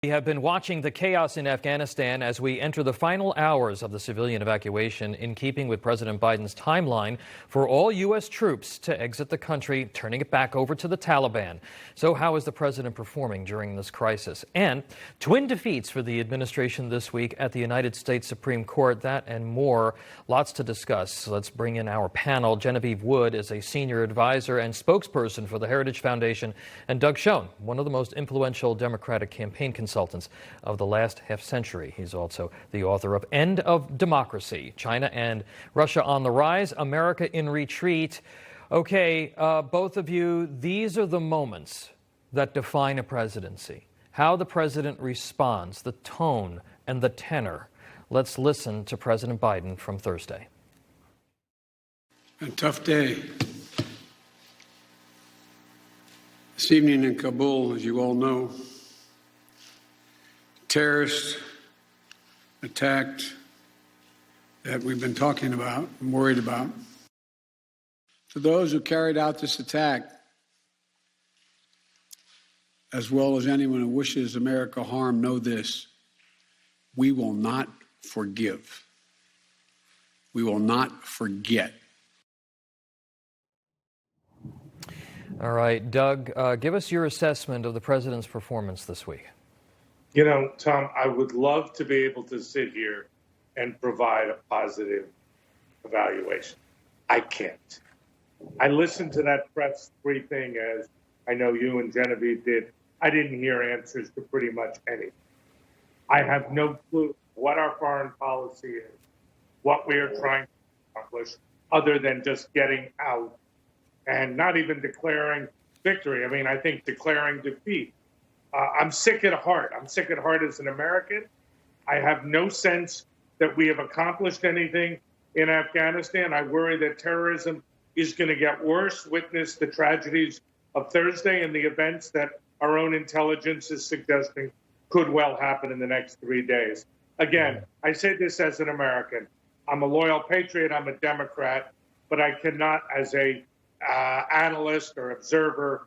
We have been watching the chaos in Afghanistan as we enter the final hours of the civilian evacuation, in keeping with President Biden's timeline for all U.S. troops to exit the country, turning it back over to the Taliban. So how is the president performing during this crisis? And twin defeats for the administration this week at the United States Supreme Court. That and more. Lots to discuss. So let's bring in our panel. Genevieve Wood is a senior advisor and spokesperson for the Heritage Foundation, and Doug Schoen, one of the most influential Democratic campaign consultants of the last half century. He's also the author of End of Democracy, China and Russia on the Rise, America in Retreat. Okay, both of you, these are the moments that define a presidency. How the president responds, the tone and the tenor. Let's listen to President Biden from Thursday. A tough day. This evening in Kabul, as you all know, terrorists attacked that we've been talking about and worried about. For those who carried out this attack, as well as anyone who wishes America harm, know this: we will not forgive. We will not forget. All right, Doug, give us your assessment of the president's performance this week. You know, Tom, I would love to be able to sit here and provide a positive evaluation. I can't. I listened to that press briefing, as I know you and Genevieve did. I didn't hear answers to pretty much anything. I have no clue what our foreign policy is, what we are trying to accomplish, other than just getting out and not even declaring victory. I mean, I think declaring defeat. I'm sick at heart. I'm sick at heart as an American. I have no sense that we have accomplished anything in Afghanistan. I worry that terrorism is going to get worse. Witness the tragedies of Thursday and the events that our own intelligence is suggesting could well happen in the next 3 days. Again, I say this as an American. I'm a loyal patriot. I'm a Democrat, but I cannot, as a analyst or observer,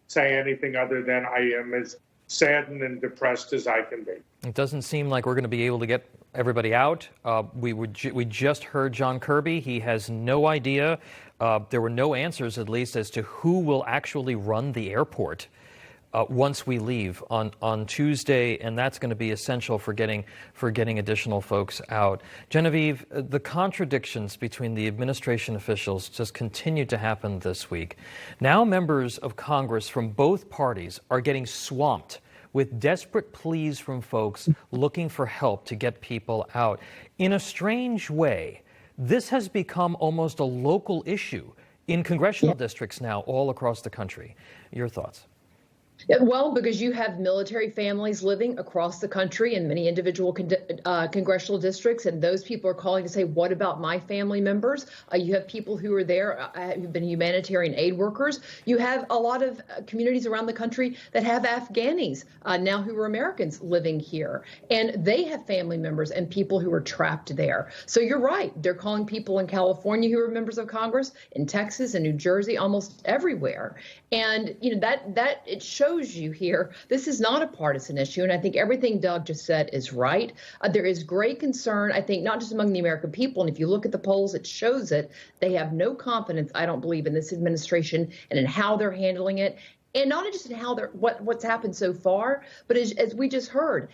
say anything other than I am as saddened and depressed as I can be. It doesn't seem like we're going to be able to get everybody out. We just heard John Kirby. He has no idea. There were no answers, at least, as to who will actually run the airport once we leave on Tuesday, and that's going to be essential for getting additional folks out. Genevieve, the contradictions between the administration officials just continue to happen this week. Now members of Congress from both parties are getting swamped with desperate pleas from folks looking for help to get people out. In a strange way, this has become almost a local issue in congressional districts now all across the country. Your thoughts? Well, because you have military families living across the country in many individual congressional districts, and those people are calling to say, what about my family members? You have people who are there who've been humanitarian aid workers. You have a lot of communities around the country that have Afghanis now who are Americans living here, and they have family members and people who are trapped there. So you're right. They're calling people in California who are members of Congress, in Texas and New Jersey, almost everywhere. And, you know, that it shows you here, this is not a partisan issue. And I think everything Doug just said is right. There is great concern, I think, not just among the American people. And if you look at the polls, it shows it. They have no confidence, I don't believe, in this administration and in how they're handling it. And not just in how what's happened so far, but as we just heard,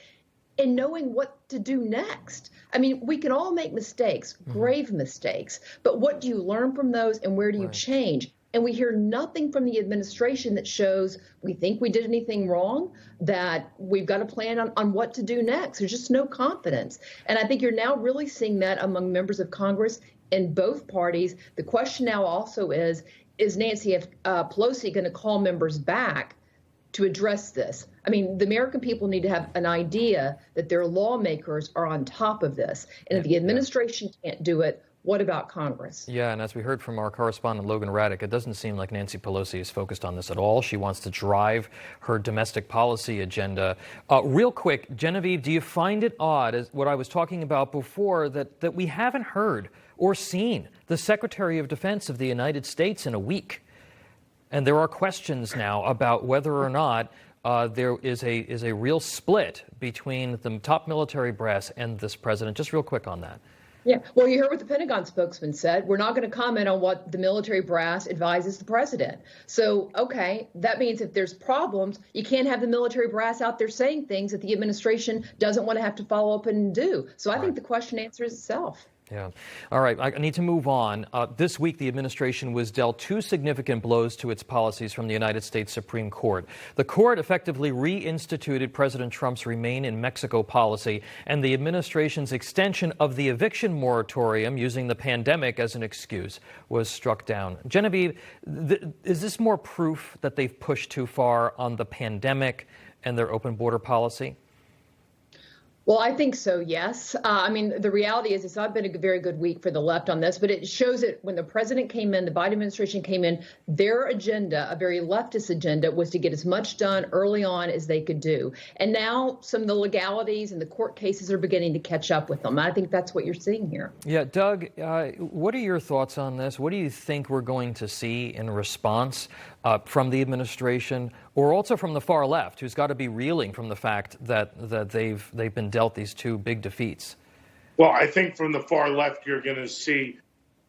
in knowing what to do next. I mean, we can all make mistakes, grave mistakes, but what do you learn from those and where do you change? And we hear nothing from the administration that shows we think we did anything wrong, that we've got a plan on what to do next. There's just no confidence. And I think you're now really seeing that among members of Congress in both parties. The question now also is Nancy Pelosi going to call members back to address this? I mean, the American people need to have an idea that their lawmakers are on top of this. And if the administration can't do it, what about Congress? Yeah, and as we heard from our correspondent Logan Raddick, it doesn't seem like Nancy Pelosi is focused on this at all. She wants to drive her domestic policy agenda. Real quick, Genevieve, do you find it odd, as what I was talking about before, that we haven't heard or seen the Secretary of Defense of the United States in a week? And there are questions now about whether or not there is a real split between the top military brass and this president. Just real quick on that. Yeah, well, you heard what the Pentagon spokesman said. We're not going to comment on what the military brass advises the president. So, okay, that means if there's problems, you can't have the military brass out there saying things that the administration doesn't want to have to follow up and do. So I think the question answers itself. Yeah. All right. I need to move on. This week, the administration was dealt two significant blows to its policies from the United States Supreme Court. The court effectively reinstituted President Trump's Remain in Mexico policy, and the administration's extension of the eviction moratorium using the pandemic as an excuse was struck down. Genevieve, is this more proof that they've pushed too far on the pandemic and their open border policy? Well, I think so, yes. I mean, the reality is it's not been a very good week for the left on this, but it shows that when the president came in, the Biden administration came in, their agenda, a very leftist agenda, was to get as much done early on as they could do. And now some of the legalities and the court cases are beginning to catch up with them. I think that's what you're seeing here. Yeah, Doug, what are your thoughts on this? What do you think we're going to see in response from the administration, or also from the far left, who's got to be reeling from the fact that they've been dealt these two big defeats? Well, I think from the far left, you're going to see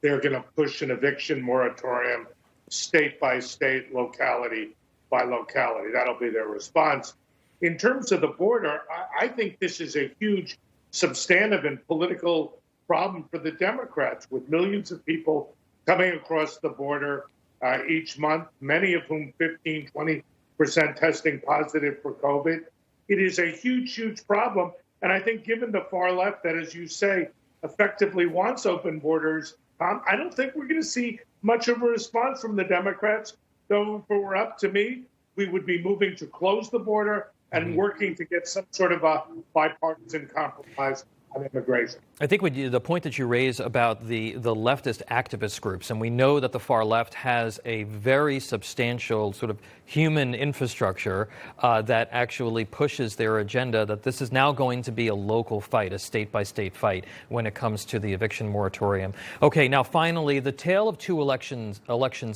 they're going to push an eviction moratorium state by state, locality by locality. That'll be their response. In terms of the border, I think this is a huge substantive and political problem for the Democrats, with millions of people coming across the border each month, many of whom 15, 20% testing positive for COVID. It is a huge, huge problem. And I think given the far left that, as you say, effectively wants open borders, I don't think we're going to see much of a response from the Democrats. Though if it were up to me, we would be moving to close the border and working to get some sort of a bipartisan compromise on immigration. I think the point that you raise about the leftist activist groups, and we know that the far left has a very substantial sort of human infrastructure that actually pushes their agenda, that this is now going to be a local fight, a state-by-state fight when it comes to the eviction moratorium. Okay, now finally, the tale of two elections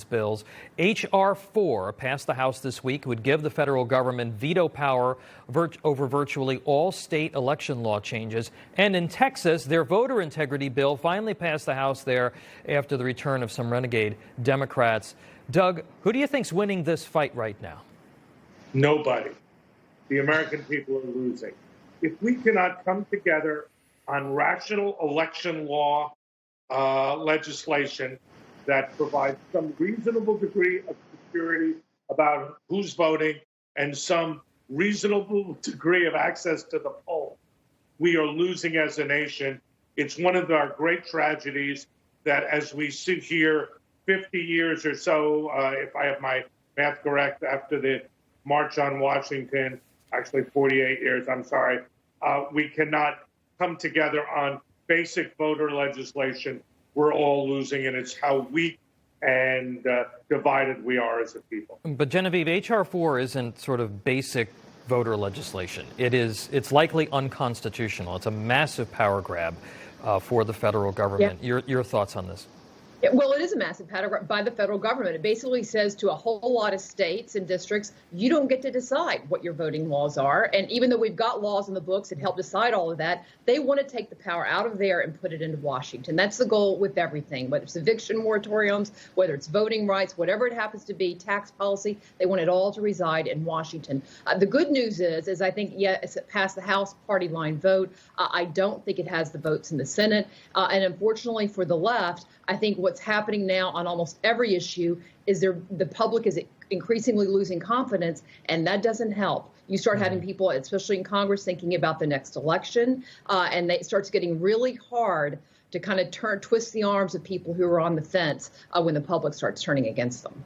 bills. H.R. 4 passed the House this week, would give the federal government veto power over virtually all state election law changes. And in Texas, their voter integrity bill finally passed the House there after the return of some renegade Democrats. Doug, who do you think's winning this fight right now? Nobody. The American people are losing. If we cannot come together on rational election law legislation that provides some reasonable degree of security about who's voting and some reasonable degree of access to the poll, we are losing as a nation. It's one of our great tragedies that as we sit here 50 years or so, if I have my math correct, after the March on Washington, actually 48 years, I'm sorry, we cannot come together on basic voter legislation. We're all losing, and it's how weak and divided we are as a people. But Genevieve, H.R. 4 isn't sort of basic voter legislation. It's likely unconstitutional. It's a massive power grab for the federal government. Yeah. Your thoughts on this? Well, it is a massive power grab by the federal government. It basically says to a whole lot of states and districts, you don't get to decide what your voting laws are. And even though we've got laws in the books that help decide all of that, they want to take the power out of there and put it into Washington. That's the goal with everything, whether it's eviction moratoriums, whether it's voting rights, whatever it happens to be, tax policy, they want it all to reside in Washington. The good news is I think, yes, it passed the House party line vote. I don't think it has the votes in the Senate. And unfortunately for the left, I think what's happening now on almost every issue is the public is increasingly losing confidence, and that doesn't help. You start having people, especially in Congress, thinking about the next election, and it starts getting really hard to kind of twist the arms of people who are on the fence when the public starts turning against them.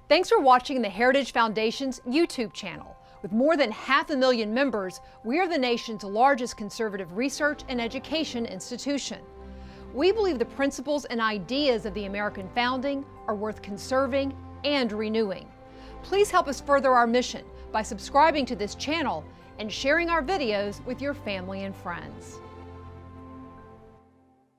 Thanks for watching the Heritage Foundation's YouTube channel. With more than 500,000 members, we are the nation's largest conservative research and education institution. We believe the principles and ideas of the American founding are worth conserving and renewing. Please help us further our mission by subscribing to this channel and sharing our videos with your family and friends.